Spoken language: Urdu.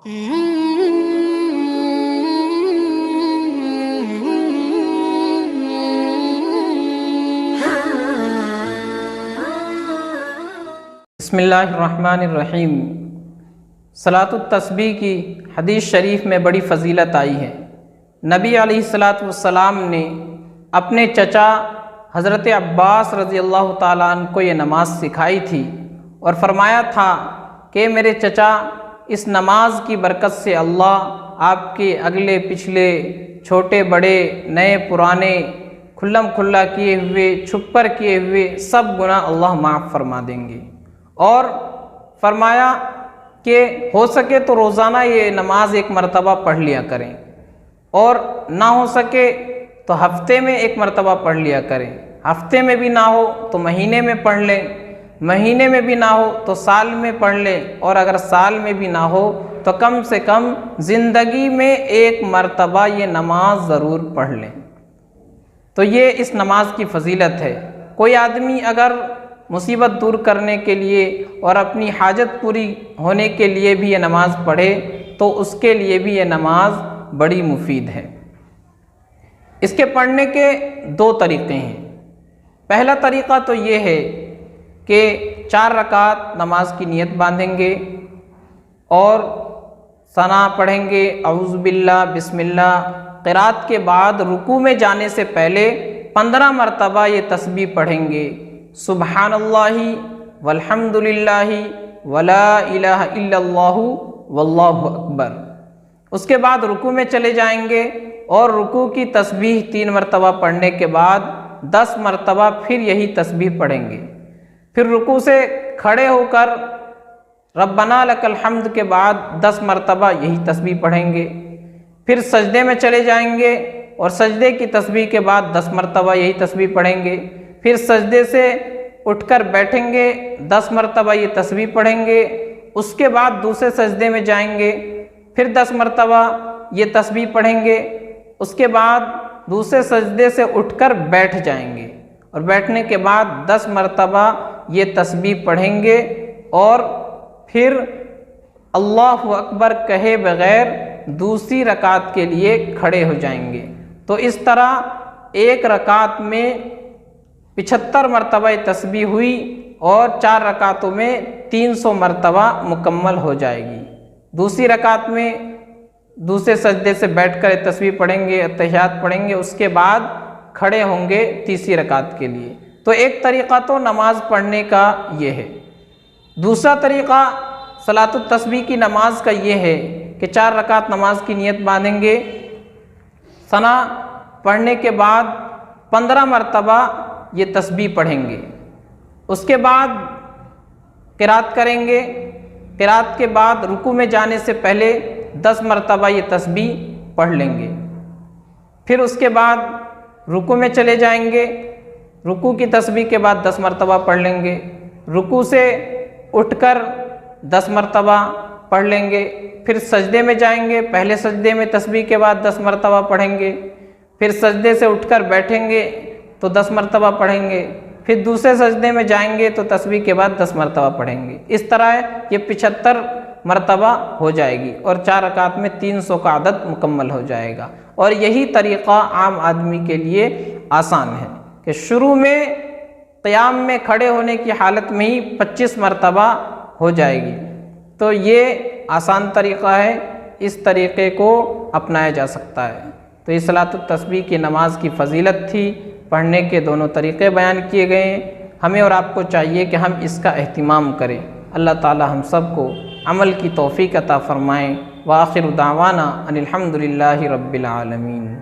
بسم اللہ الرحمن الرحیم۔ صلاۃ التسبیح کی حدیث شریف میں بڑی فضیلت آئی ہے۔ نبی علیہ الصلاۃ والسلام نے اپنے چچا حضرت عباس رضی اللہ تعالیٰ عنہ کو یہ نماز سکھائی تھی اور فرمایا تھا کہ میرے چچا، اس نماز کی برکت سے اللہ آپ کے اگلے پچھلے چھوٹے بڑے نئے پرانے کھلم کھلا کیے ہوئے چھپ کر کیے ہوئے سب گناہ اللہ معاف فرما دیں گے۔ اور فرمایا کہ ہو سکے تو روزانہ یہ نماز ایک مرتبہ پڑھ لیا کریں، اور نہ ہو سکے تو ہفتے میں ایک مرتبہ پڑھ لیا کریں، ہفتے میں بھی نہ ہو تو مہینے میں پڑھ لیں، مہینے میں بھی نہ ہو تو سال میں پڑھ لیں، اور اگر سال میں بھی نہ ہو تو کم سے کم زندگی میں ایک مرتبہ یہ نماز ضرور پڑھ لیں۔ تو یہ اس نماز کی فضیلت ہے۔ کوئی آدمی اگر مصیبت دور کرنے کے لیے اور اپنی حاجت پوری ہونے کے لیے بھی یہ نماز پڑھے تو اس کے لیے بھی یہ نماز بڑی مفید ہے۔ اس کے پڑھنے کے دو طریقے ہیں۔ پہلا طریقہ تو یہ ہے کہ 4 رکعت نماز کی نیت باندھیں گے اور ثنا پڑھیں گے، اعوذ باللہ، بسم اللہ۔ قرات کے بعد رکوع میں جانے سے پہلے 15 مرتبہ یہ تسبیح پڑھیں گے، سبحان اللہ والحمد للہ ولا الہ الا اللہ واللہ اکبر۔ اس کے بعد رکوع میں چلے جائیں گے اور رکوع کی تسبیح 3 مرتبہ پڑھنے کے بعد 10 مرتبہ پھر یہی تسبیح پڑھیں گے۔ پھر رکوع سے کھڑے ہو کر ربنا لک الحمد کے بعد 10 مرتبہ یہی تسبیح پڑھیں گے۔ پھر سجدے میں چلے جائیں گے اور سجدے کی تسبیح کے بعد 10 مرتبہ یہی تسبیح پڑھیں گے۔ پھر سجدے سے اٹھ کر بیٹھیں گے، 10 مرتبہ یہ تسبیح پڑھیں گے۔ اس کے بعد دوسرے سجدے میں جائیں گے، پھر 10 مرتبہ یہ تسبیح پڑھیں گے۔ اس کے بعد دوسرے سجدے سے اٹھ کر بیٹھ جائیں گے اور بیٹھنے کے بعد 10 مرتبہ یہ تسبیح پڑھیں گے، اور پھر اللہ اکبر کہے بغیر دوسری رکعت کے لیے کھڑے ہو جائیں گے۔ تو اس طرح ایک رکعت میں 75 مرتبہ تسبیح ہوئی اور 4 رکعتوں میں 300 مرتبہ مکمل ہو جائے گی۔ دوسری رکعت میں دوسرے سجدے سے بیٹھ کر تسبیح پڑھیں گے، اتحیات پڑھیں گے، اس کے بعد کھڑے ہوں گے تیسری رکعت کے لیے۔ تو ایک طریقہ تو نماز پڑھنے کا یہ ہے۔ دوسرا طریقہ صلاۃ التسبیح کی نماز کا یہ ہے کہ 4 رکعت نماز کی نیت باندھیں گے، ثنا پڑھنے کے بعد 15 مرتبہ یہ تسبیح پڑھیں گے۔ اس کے بعد قرات کریں گے، قرات کے بعد رکوع میں جانے سے پہلے 10 مرتبہ یہ تسبیح پڑھ لیں گے۔ پھر اس کے بعد رکوع میں چلے جائیں گے، رکوع کی تسبیح کے بعد 10 مرتبہ پڑھ لیں گے۔ رکوع سے اٹھ کر 10 مرتبہ پڑھ لیں گے۔ پھر سجدے میں جائیں گے، پہلے سجدے میں تسبیح کے بعد 10 مرتبہ پڑھیں گے۔ پھر سجدے سے اٹھ کر بیٹھیں گے تو 10 مرتبہ پڑھیں گے۔ پھر دوسرے سجدے میں جائیں گے تو تسبیح کے بعد 10 مرتبہ پڑھیں گے۔ اس طرح یہ 75 مرتبہ ہو جائے گی اور 4 رکعت میں 300 کا عدد مکمل ہو جائے گا۔ اور یہی طریقہ عام آدمی کے لیے آسان ہے کہ شروع میں قیام میں کھڑے ہونے کی حالت میں ہی 25 مرتبہ ہو جائے گی۔ تو یہ آسان طریقہ ہے، اس طریقے کو اپنایا جا سکتا ہے۔ تو یہ صلاۃ التسبیح کی نماز کی فضیلت تھی، پڑھنے کے دونوں طریقے بیان کیے گئے ہیں۔ ہمیں اور آپ کو چاہیے کہ ہم اس کا اہتمام کریں۔ اللہ تعالی ہم سب کو عمل کی توفیق عطا فرمائیں۔ وآخر دعوانا ان الحمد للہ رب العالمین۔